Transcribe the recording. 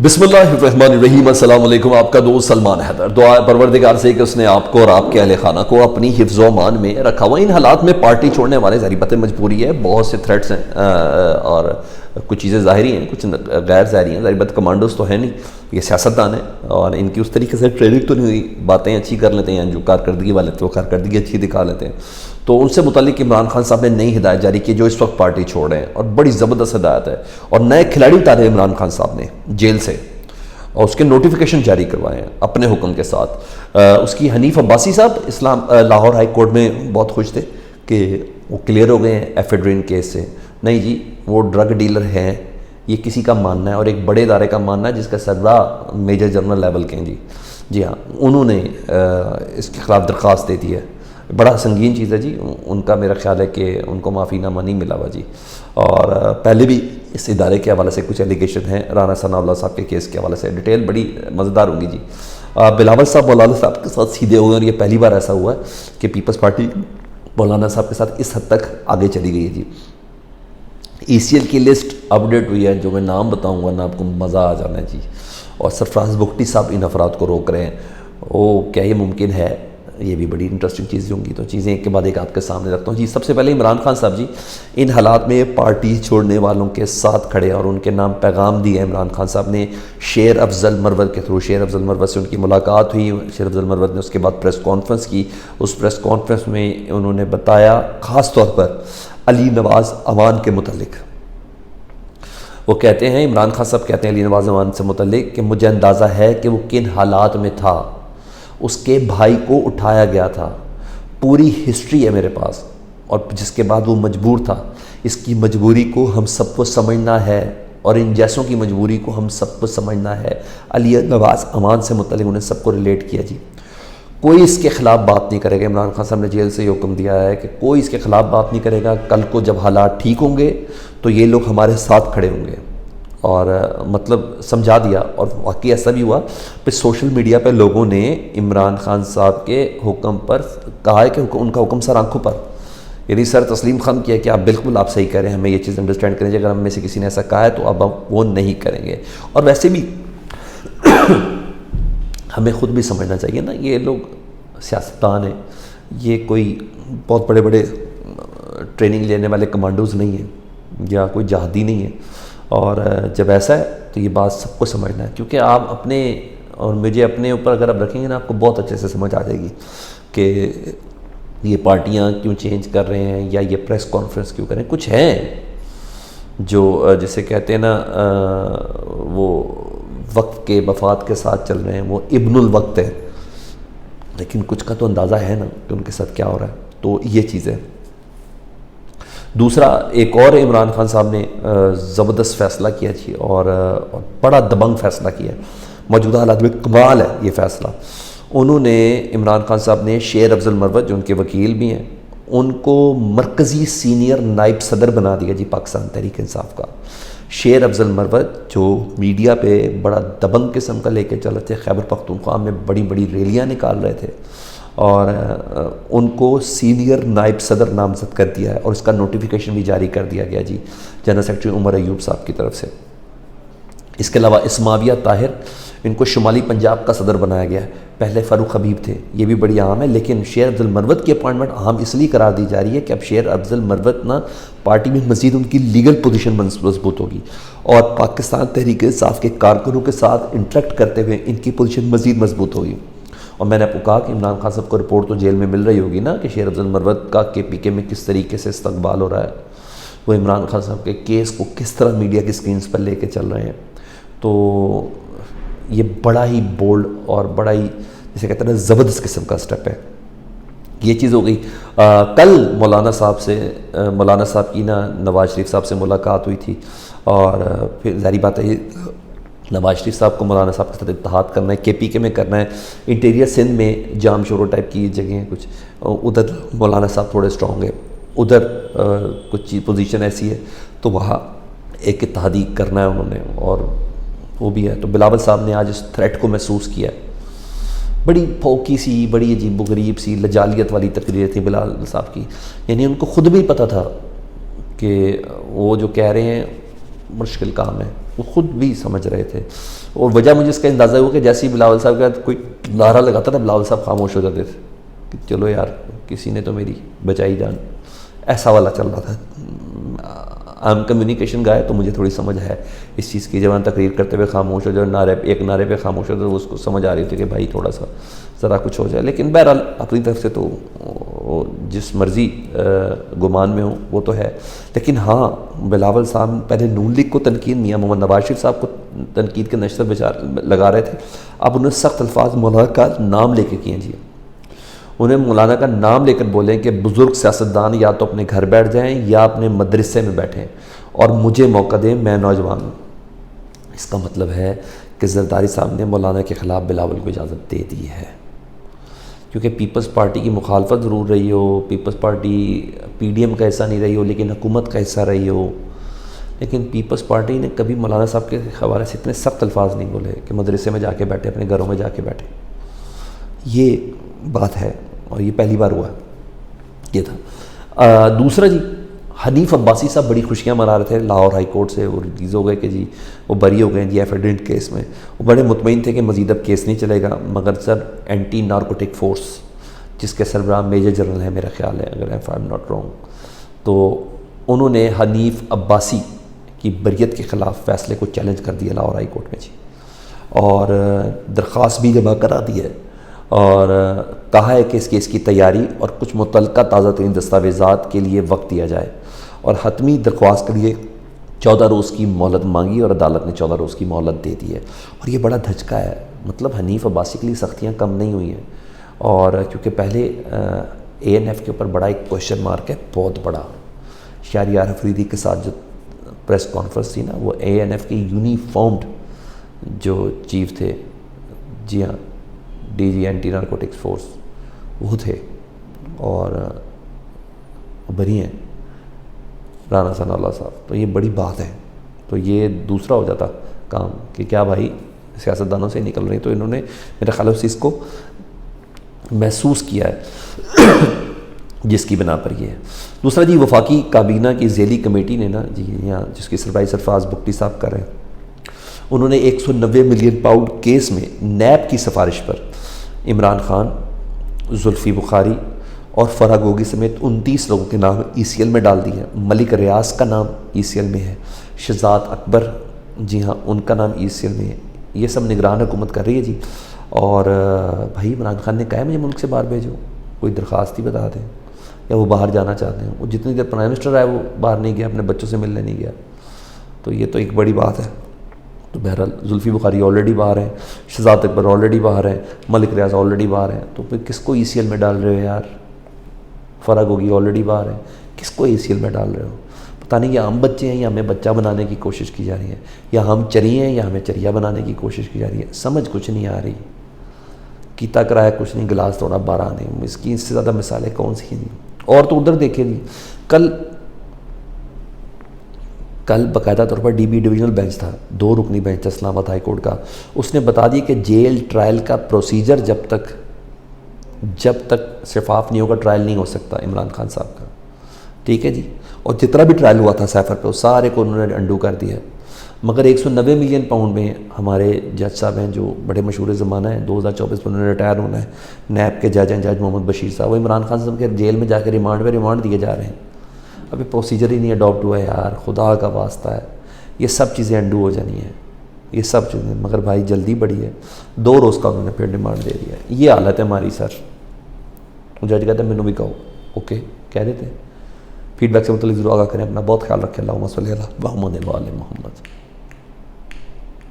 بسم اللہ الرحمن الرحیم۔ السلام علیکم، آپ کا دوست سلمان حیدر۔ دعا پروردگار سے کہ اس نے آپ کو اور آپ کے اہل خانہ کو اپنی حفظ و امان میں رکھا ہوا۔ ان حالات میں پارٹی چھوڑنے والے ظاہری بات مجبوری ہے، بہت سے تھریٹس ہیں اور کچھ چیزیں ظاہری ہیں، کچھ غیر ظاہری ہیں۔ ظاہری بات کمانڈوز تو ہیں نہیں، یہ سیاستدان ہیں اور ان کی اس طریقے سے ٹریننگ تو نہیں ہوئی، باتیں اچھی کر لیتے ہیں، جو کارکردگی والے تو کارکردگی اچھی دکھا لیتے ہیں۔ تو ان سے متعلق عمران خان صاحب نے نئی ہدایت جاری کی جو اس وقت پارٹی چھوڑ رہے ہیں، اور بڑی زبردست ہدایت ہے، اور نئے کھلاڑی اتارے عمران خان صاحب نے جیل سے، اور اس کے نوٹیفیکیشن جاری کروائے ہیں اپنے حکم کے ساتھ۔ اس کی حنیف عباسی صاحب لاہور ہائی کورٹ میں بہت خوش تھے کہ وہ کلیئر ہو گئے ہیں ایفیڈرین کیس سے۔ نہیں جی، وہ ڈرگ ڈیلر ہیں، یہ کسی کا ماننا ہے، اور ایک بڑے ادارے کا ماننا ہے جس کا سربراہ میجر جنرل لیول کے ہیں جی ہاں، انہوں نے اس کے خلاف درخواست دے دی ہے۔ بڑا سنگین چیز ہے جی، ان کا میرا خیال ہے کہ ان کو معافی نامہ نہیں ملا ہوا جی۔ اور پہلے بھی اس ادارے کے حوالے سے کچھ ایلیگیشن ہیں، رانا ثناء اللہ صاحب کے کیس کے حوالے سے، ڈیٹیل بڑی مزیدار ہوں گی جی۔ بلاول صاحب مولانا صاحب کے ساتھ سیدھے ہوئے، اور یہ پہلی بار ایسا ہوا ہے کہ پیپلز پارٹی مولانا صاحب کے ساتھ اس حد تک آگے چلی گئی ہے جی۔ ای سی ایل کی لسٹ اپڈیٹ ہوئی ہے، جو میں نام بتاؤں گا نا آپ کو مزہ آ جانا ہے جی۔ اور سرفراز بگٹی صاحب ان افراد کو روک رہے ہیں، وہ کیا یہ ممکن ہے؟ یہ بھی بڑی انٹرسٹنگ چیزیں ہوں گی، تو چیزیں ایک کے بعد ایک آپ کے سامنے رکھتا ہوں جی۔ سب سے پہلے عمران خان صاحب جی ان حالات میں پارٹی چھوڑنے والوں کے ساتھ کھڑے، اور ان کے نام پیغام دیے عمران خان صاحب نے شیر افضل مرود کے تھرو۔ شیر افضل مرود سے ان کی ملاقات ہوئی، شیر افضل مرود نے اس کے بعد پریس کانفرنس کی۔ اس پریس کانفرنس میں انہوں نے بتایا خاص طور پر علی نواز امان کے متعلق، وہ کہتے ہیں، عمران خان صاحب کہتے ہیں علی نواز امان سے متعلق کہ مجھے اندازہ ہے کہ وہ کن حالات میں تھا، اس کے بھائی کو اٹھایا گیا تھا، پوری ہسٹری ہے میرے پاس، اور جس کے بعد وہ مجبور تھا۔ اس کی مجبوری کو ہم سب کو سمجھنا ہے، اور ان جیسوں کی مجبوری کو ہم سب کو سمجھنا ہے۔ علی نواز امان سے متعلق انہیں سب کو ریلیٹ کیا جی۔ کوئی اس کے خلاف بات نہیں کرے گا، عمران خان صاحب نے جیل سے یہ حکم دیا ہے کہ کوئی اس کے خلاف بات نہیں کرے گا۔ کل کو جب حالات ٹھیک ہوں گے تو یہ لوگ ہمارے ساتھ کھڑے ہوں گے، اور مطلب سمجھا دیا۔ اور واقعی ایسا بھی ہوا، پھر سوشل میڈیا پہ لوگوں نے عمران خان صاحب کے حکم پر کہا ہے کہ ان کا حکم سر آنکھوں پر، یعنی سر تسلیم خم کیا کہ آپ بالکل آپ صحیح کہہ رہے ہیں، ہمیں یہ چیز انڈرسٹینڈ کریں، اگر ہم میں سے کسی نے ایسا کہا ہے تو اب ہم وہ نہیں کریں گے۔ اور ویسے بھی ہمیں خود بھی سمجھنا چاہیے نا، یہ لوگ سیاستدان ہیں، یہ کوئی بہت بڑے بڑے ٹریننگ لینے والے کمانڈوز نہیں ہیں، یا کوئی جہادی نہیں ہے۔ اور جب ایسا ہے تو یہ بات سب کو سمجھنا ہے، کیونکہ آپ اپنے اور مجھے اپنے اوپر اگر آپ رکھیں گے نا، آپ کو بہت اچھے سے سمجھ آ جائے گی کہ یہ پارٹیاں کیوں چینج کر رہے ہیں، یا یہ پریس کانفرنس کیوں کریں۔ کچھ ہیں جو جسے کہتے ہیں نا وہ وقت کے مفاد کے ساتھ چل رہے ہیں، وہ ابن الوقت ہے، لیکن کچھ کا تو اندازہ ہے نا کہ ان کے ساتھ کیا ہو رہا ہے۔ تو یہ چیز ہے۔ دوسرا ایک اور عمران خان صاحب نے زبردست فیصلہ کیا جی، اور بڑا دبنگ فیصلہ کیا، موجودہ حالات میں کمال ہے یہ فیصلہ۔ انہوں نے عمران خان صاحب نے شیر افضل مرود جو ان کے وکیل بھی ہیں، ان کو مرکزی سینئر نائب صدر بنا دیا جی پاکستان تحریک انصاف کا۔ شیر افضل مرود جو میڈیا پہ بڑا دبنگ قسم کا لے کے چل رہے تھے، خیبر پختونخوا میں بڑی بڑی ریلیاں نکال رہے تھے، اور ان کو سینئر نائب صدر نامزد کر دیا ہے، اور اس کا نوٹیفیکیشن بھی جاری کر دیا گیا جی جنرل سیکرٹری عمر ایوب صاحب کی طرف سے۔ اس کے علاوہ اسماویہ طاہر، ان کو شمالی پنجاب کا صدر بنایا گیا ہے، پہلے فاروق حبیب تھے، یہ بھی بڑی اہم ہے۔ لیکن شیر افضل مرود کی اپوائنٹمنٹ اہم اس لیے قرار دی جا رہی ہے کہ اب شیر افضل مرود نا پارٹی میں مزید ان کی لیگل پوزیشن مضبوط ہوگی، اور پاکستان تحریک انصاف کے کارکنوں کے ساتھ انٹریکٹ کرتے ہوئے ان کی پوزیشن مزید مضبوط ہوگی۔ اور میں نے آپ کو کہا کہ عمران خان صاحب کو رپورٹ تو جیل میں مل رہی ہوگی نا کہ شیر افضل مرود کا کے پی کے میں کس طریقے سے استقبال ہو رہا ہے، وہ عمران خان صاحب کے کیس کو کس طرح میڈیا کی سکرینز پر لے کے چل رہے ہیں۔ تو یہ بڑا ہی بولڈ اور بڑا ہی جسے کہتے ہیں نا زبردست قسم کا سٹیپ ہے۔ یہ چیز ہو گئی۔ کل مولانا صاحب کی نا نواز شریف صاحب سے ملاقات ہوئی تھی، اور پھر ظاہری بات ہے نواز شریف صاحب کو مولانا صاحب کے ساتھ اتحاد کرنا ہے، کے پی کے میں کرنا ہے۔ انٹیریئر سندھ میں جام شورو ٹائپ کی جگہیں ہیں کچھ، ادھر مولانا صاحب تھوڑے اسٹرانگ ہیں، ادھر کچھ پوزیشن ایسی ہے تو وہاں ایک اتحادی کرنا ہے انہوں نے، اور وہ بھی ہے۔ تو بلاول صاحب نے آج اس تھریٹ کو محسوس کیا ہے۔ بڑی پھوکی سی، بڑی عجیب و غریب سی لجالیت والی تقریر تھی بلاول صاحب کی، یعنی ان کو خود بھی پتہ تھا کہ وہ جو کہہ رہے ہیں مشکل کام ہے، وہ خود بھی سمجھ رہے تھے. اور وجہ مجھے اس کا اندازہ ہوا کہ جیسے ہی بلاول صاحب کا کوئی نعرہ لگاتا تھا بلاول صاحب خاموش ہو جاتے تھے کہ چلو یار کسی نے تو میری بچائی جان، ایسا والا چل رہا تھا. عام کمیونیکیشن گائے تو مجھے تھوڑی سمجھ ہے اس چیز کی. جب ہم تقریر کرتے ہوئے خاموش ہو جائے، ایک نعرے پہ خاموش ہو جائے تو اس کو سمجھ آ رہی تھی کہ بھائی تھوڑا سا ذرا کچھ ہو جائے. لیکن بہرحال اپنی طرف سے تو جس مرضی گمان میں ہوں وہ تو ہے. لیکن ہاں بلاول صاحب پہلے نون لیگ کو تنقید، میاں محمد نواز شریف صاحب کو تنقید کے نشتر لگا رہے تھے. اب انہیں سخت الفاظ مولانا کا نام لے کے کیے جی، انہیں مولانا کا نام لے کر بولیں کہ بزرگ سیاستدان یا تو اپنے گھر بیٹھ جائیں یا اپنے مدرسے میں بیٹھیں اور مجھے موقع دیں، میں نوجوان ہوں. اس کا مطلب ہے کہ زرداری صاحب نے مولانا کے خلاف بلاول کو اجازت دے دی ہے. کیونکہ پیپلز پارٹی کی مخالفت ضرور رہی ہو، Peoples Party P D M کا حصہ نہیں رہی ہو لیکن حکومت کا حصہ رہی ہو، لیکن پیپلز پارٹی نے کبھی مولانا صاحب کے حوالے سے اتنے سخت الفاظ نہیں بولے کہ مدرسے میں جا کے بیٹھے، اپنے گھروں میں جا کے بیٹھے. یہ بات ہے اور یہ پہلی بار ہوا یہ تھا. دوسرا جی، حنیف عباسی صاحب بڑی خوشیاں منا رہے تھے، لاہور ہائی کورٹ سے وہ ریلیز ہو گئے کہ جی وہ بری ہو گئے جی ایفیڈنٹ کیس میں. وہ بڑے مطمئن تھے کہ مزید اب کیس نہیں چلے گا، مگر سر اینٹی نارکوٹک فورس جس کے سربراہ میجر جنرل ہے میرا خیال ہے اگر if I am not wrong, تو انہوں نے حنیف عباسی کی بریت کے خلاف فیصلے کو چیلنج کر دیا لاہور ہائی کورٹ میں جی، اور درخواست بھی جمع کرا دی ہے اور کہا ہے کہ اس کیس کی تیاری اور کچھ متعلقہ تازہ ترین دستاویزات کے لیے وقت دیا جائے، اور حتمی درخواست کے لیے 14 روز کی مہلت مانگی اور عدالت نے 14 روز کی مہلت دے دی ہے. اور یہ بڑا دھچکا ہے، مطلب حنیف عباسی کے لیے سختیاں کم نہیں ہوئی ہیں. اور کیونکہ پہلے اے این ایف کے اوپر بڑا ایک کوشچن مارک ہے بہت بڑا. شہریار افریدی کے ساتھ جو پریس کانفرنس تھی نا، وہ اے این ایف کے یونیفارمڈ جو چیف تھے، جی ہاں D G anti narcotics force وہ تھے، اور بری ہیں رانا ثناء اللہ صاحب. تو یہ بڑی بات ہے. تو یہ دوسرا ہو جاتا کام کہ کیا بھائی سیاستدانوں سے نکل رہی، تو انہوں نے میرے خیال سے اس کو محسوس کیا ہے جس کی بنا پر یہ ہے. دوسرا جی، وفاقی کابینہ کی ذیلی کمیٹی نے نا جی یہاں جس کی سربراہی سرفراز بگٹی صاحب کر رہے ہیں، انہوں نے 190 ملین پاؤنڈ کیس میں نیب کی سفارش پر عمران خان، زلفی بخاری اور فرح گوگی سمیت 29 لوگوں کے نام ای سی ایل میں ڈال دی ہے. ملک ریاض کا نام ای سی ایل میں ہے، شہزاد اکبر جی ہاں ان کا نام ای سی ایل میں ہے. یہ سب نگران حکومت کر رہی ہے جی. اور بھائی عمران خان نے کہا ہے مجھے ملک سے باہر بھیجو، کوئی درخواست ہی بتا دیں، یا وہ باہر جانا چاہتے ہیں. وہ جتنی دیر پرائم منسٹر ہے وہ باہر نہیں گیا، اپنے بچوں سے ملنے نہیں گیا. تو یہ تو ایک بڑی بات ہے. تو بہرحال زلفی بخاری آلریڈی باہر ہیں، شہزاد اکبر آلریڈی باہر ہیں، ملک ریاض آلریڈی باہر ہیں. تو پھر کس کو ای سی ایل میں ڈال رہے ہو یار؟ فرح گوگی آلریڈی باہر ہیں، کس کو ای سی ایل میں ڈال رہے ہو؟ پتہ نہیں یہ ہم بچے ہیں یا ہمیں بچہ بنانے کی کوشش کی جا رہی ہے، یا ہم چری ہیں یا ہمیں چریا بنانے کی کوشش کی جا رہی ہے. سمجھ کچھ نہیں آ رہی. کیتا کرایا کچھ نہیں، گلاس توڑا بارہ نہیں. اس کی اس سے زیادہ مثالیں کون سی ہیں؟ اور تو ادھر دیکھیں جی، کل باقاعدہ طور پر ڈی بی ڈویژنل بینچ تھا، 2 رکنی بینچ تھا اسلام آباد ہائی کورٹ کا. اس نے بتا دی کہ جیل ٹرائل کا پروسیجر جب تک شفاف نہیں ہوگا ٹرائل نہیں ہو سکتا عمران خان صاحب کا. ٹھیک ہے جی. اور جتنا بھی ٹرائل ہوا تھا سیفر پہ وہ سارے کو انہوں نے انڈو کر دیا. مگر 190 ملین پاؤنڈ میں ہمارے جج صاحب ہیں جو بڑے مشہور زمانہ ہیں، 2024 میں انہوں نے ریٹائر ہونا ہے، نیب کے جج ہیں جج محمد بشیر صاحب. وہ عمران خان صاحب کے جیل میں جا کے ریمانڈ دیے جا رہے ہیں. ابھی پروسیجر ہی نہیں اڈاپٹ ہوا ہے یار، خدا کا واسطہ ہے. یہ سب چیزیں انڈو ہو جانی ہیں، یہ سب چیزیں. مگر بھائی جلدی بڑی ہے، 2 روز کا انہوں نے پھر ڈیمانڈ دے دیا ہے. یہ حالت ہے ہماری سر. جج کہتے ہیں مینوں بھی کہو، اوکے کہہ دیتے ہیں. فیڈ بیک سے متعلق ضرور آگاہ کریں. اپنا بہت خیال رکھیں. اللہم صلی علی محمد و آل محمد.